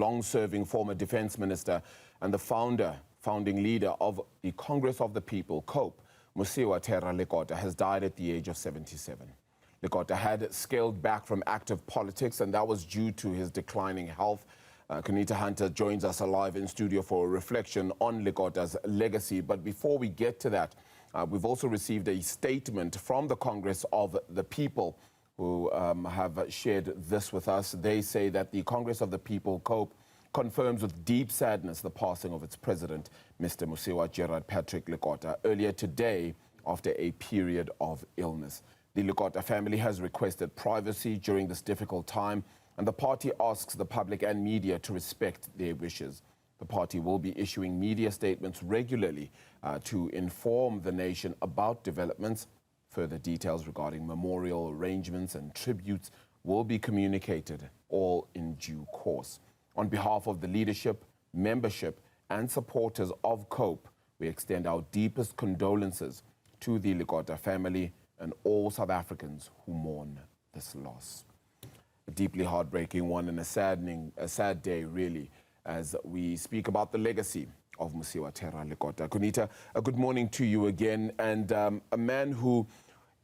long-serving former defense minister and the founding leader of the Congress of the People, COPE, Mosiuoa Terror Lekota, has died at the age of 77. Lekota had scaled back from active politics, and that was due to his declining health. Kanita Hunter joins us live in studio for a reflection on Lekota's legacy. But before we get to that, we've also received a statement from the Congress of the People, who have shared this with us. They say that the Congress of the People, COPE, confirms with deep sadness the passing of its president, Mr. Mosiuoa Gerard Patrick Lekota, earlier today after a period of illness. The Lekota family has requested privacy during this difficult time, and the party asks the public and media to respect their wishes. The party will be issuing media statements regularly to inform the nation about developments. Further details regarding memorial arrangements and tributes will be communicated, all in due course. On behalf of the leadership, membership, and supporters of COPE, we extend our deepest condolences to the Lekota family and all South Africans who mourn this loss. A deeply heartbreaking one and a sad day, really, as we speak about the legacy of Mosiuoa Terror Lekota. Kunita, a good morning to you again, and a man who,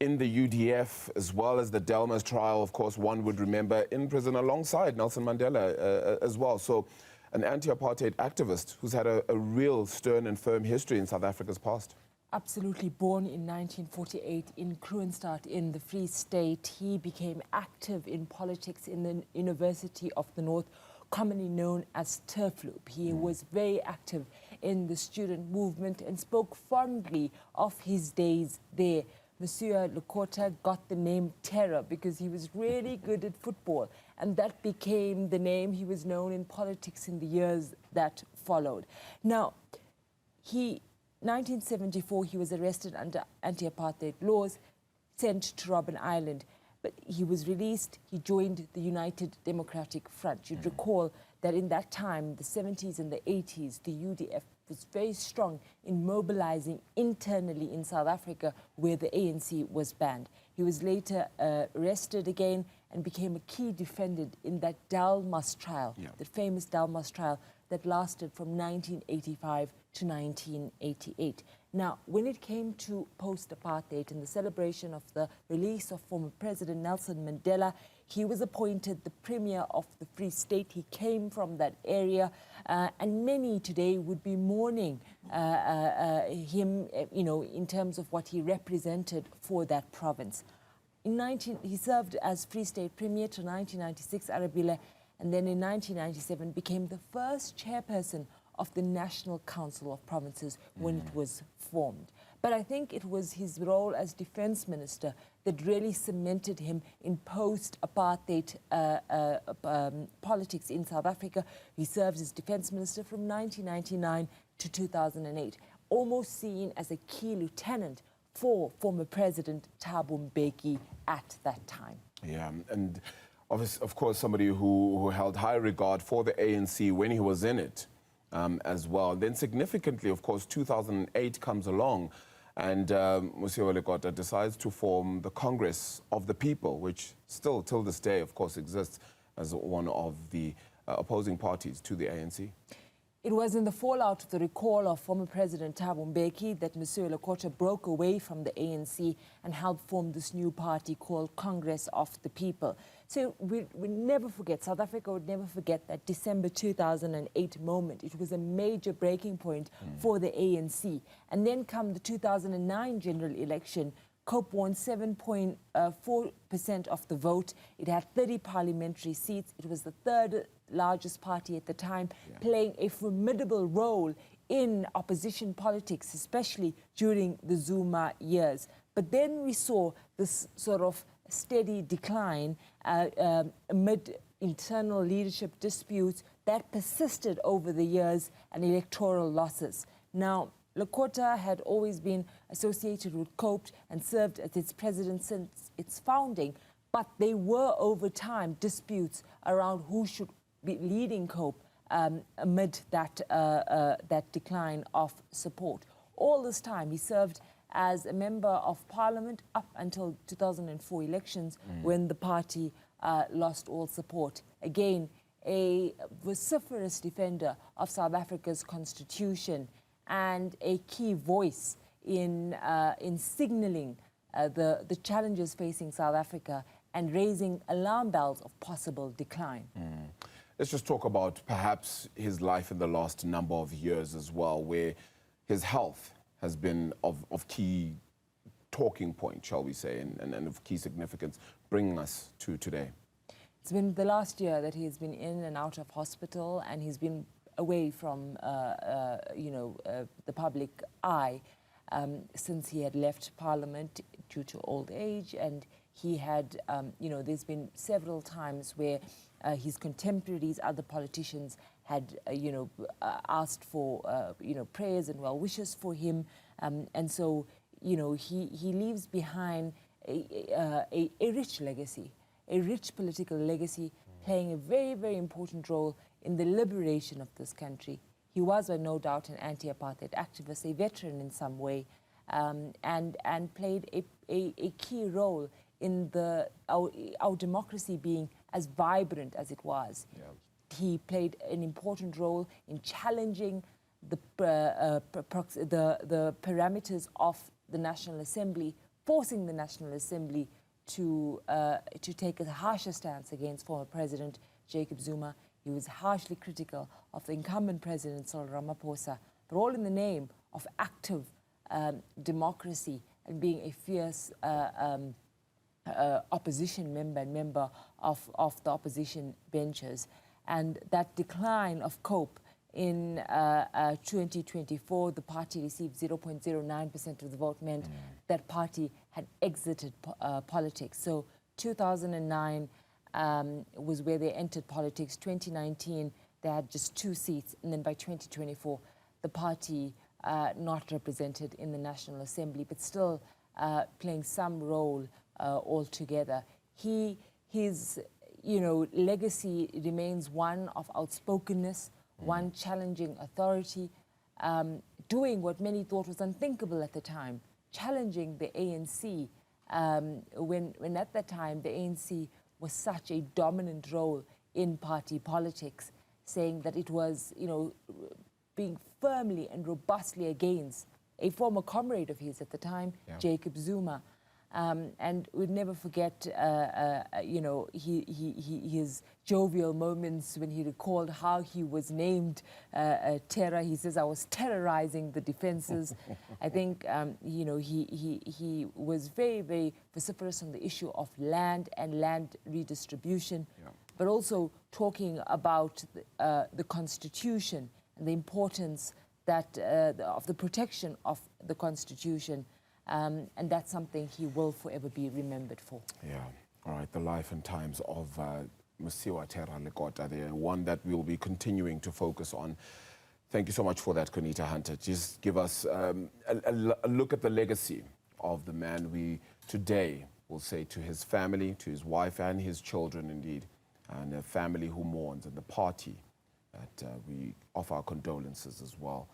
in the UDF, as well as the Delmas trial, of course, one would remember in prison alongside Nelson Mandela as well. So an anti-apartheid activist who's had a real stern and firm history in South Africa's past. Absolutely. Born in 1948 in Kroonstad in the Free State, he became active in politics in the University of the North, commonly known as Turfloop. He was very active in the student movement and spoke fondly of his days there. Mosiuoa Lekota got the name Terror because he was really good at football, and that became the name he was known in politics in the years that followed. Now, 1974, he was arrested under anti-apartheid laws, sent to Robben Island. But he was released, he joined the United Democratic Front. You'd recall that in that time, the 70s and the 80s, the UDF was very strong in mobilizing internally in South Africa, where the ANC was banned. He was later arrested again and became a key defendant in that Delmas trial, the famous Delmas trial that lasted from 1985 to 1988. Now, when it came to post-apartheid and the celebration of the release of former President Nelson Mandela, he was appointed the Premier of the Free State. He came from that area, and many today would be mourning him, in terms of what he represented for that province. He served as Free State Premier to 1996, Arabile, and then in 1997 became the first chairperson of the National Council of Provinces when it was formed. But I think it was his role as defense minister that really cemented him in post-apartheid politics in South Africa. He served as defense minister from 1999 to 2008, almost seen as a key lieutenant for former President Thabo Mbeki at that time. Yeah, and of course, somebody who held high regard for the ANC when he was in it as well. Then significantly, of course, 2008 comes along, and Mosiuoa Lekota decides to form the Congress of the People, which still, till this day, of course, exists as one of the opposing parties to the ANC. It was in the fallout of the recall of former President Thabo Mbeki that Mosiuoa Lekota broke away from the ANC and helped form this new party called Congress of the People. So we never forget, South Africa would never forget that December 2008 moment. It was a major breaking point for the ANC. And then come the 2009 general election, COPE won 7.4% of the vote. It had 30 parliamentary seats. It was the third largest party at the time, playing a formidable role in opposition politics, especially during the Zuma years. But then we saw this sort of steady decline amid internal leadership disputes that persisted over the years and electoral losses. Now, Lekota had always been associated with COPE and served as its president since its founding, but there were over time disputes around who should be leading COPE amid that decline of support. All this time he served as a member of parliament up until 2004 elections when the party lost all support. Again, a vociferous defender of South Africa's constitution and a key voice in signaling the challenges facing South Africa and raising alarm bells of possible decline. Let's just talk about perhaps his life in the last number of years as well, where his health has been of key talking point, shall we say, and of key significance, bringing us to today. It's been the last year that he's been in and out of hospital, and he's been away from, the public eye since he had left Parliament due to old age. And he had, there's been several times where his contemporaries, other politicians, had, asked for, prayers and well wishes for him. And so, he leaves behind a rich legacy, a rich political legacy, playing a very, very important role in the liberation of this country. He was, no doubt, an anti-apartheid activist, a veteran in some way, and played a key role in our democracy being as vibrant as it was. Yeah. He played an important role in challenging the parameters of the National Assembly, forcing the National Assembly to take a harsher stance against former President Jacob Zuma. He was harshly critical of the incumbent President Cyril Ramaphosa, but all in the name of active democracy and being a fierce opposition member and member of the opposition benches. And that decline of COPE in 2024, the party received 0.09% of the vote, meant that party had exited politics. So 2009 was where they entered politics. 2019, they had just 2 seats. And then by 2024, the party not represented in the National Assembly, but still playing some role altogether. His legacy remains one of outspokenness, one challenging authority, doing what many thought was unthinkable at the time, challenging the ANC, when at that time the ANC was such a dominant role in party politics, saying that it was, being firmly and robustly against a former comrade of his at the time, Jacob Zuma. And we'd never forget, his jovial moments when he recalled how he was named terror. He says, I was terrorizing the defenses. I think, he was very, very vociferous on the issue of land and land redistribution, but also talking about the Constitution and the importance that of the protection of the Constitution. And that's something he will forever be remembered for. Yeah. All right. The life and times of Mosiuoa Terror Lekota, the one that we'll be continuing to focus on. Thank you so much for that, Konita Hunter. Just give us a look at the legacy of the man we today will say to his family, to his wife and his children, indeed, and a family who mourns, and the party that we offer our condolences as well.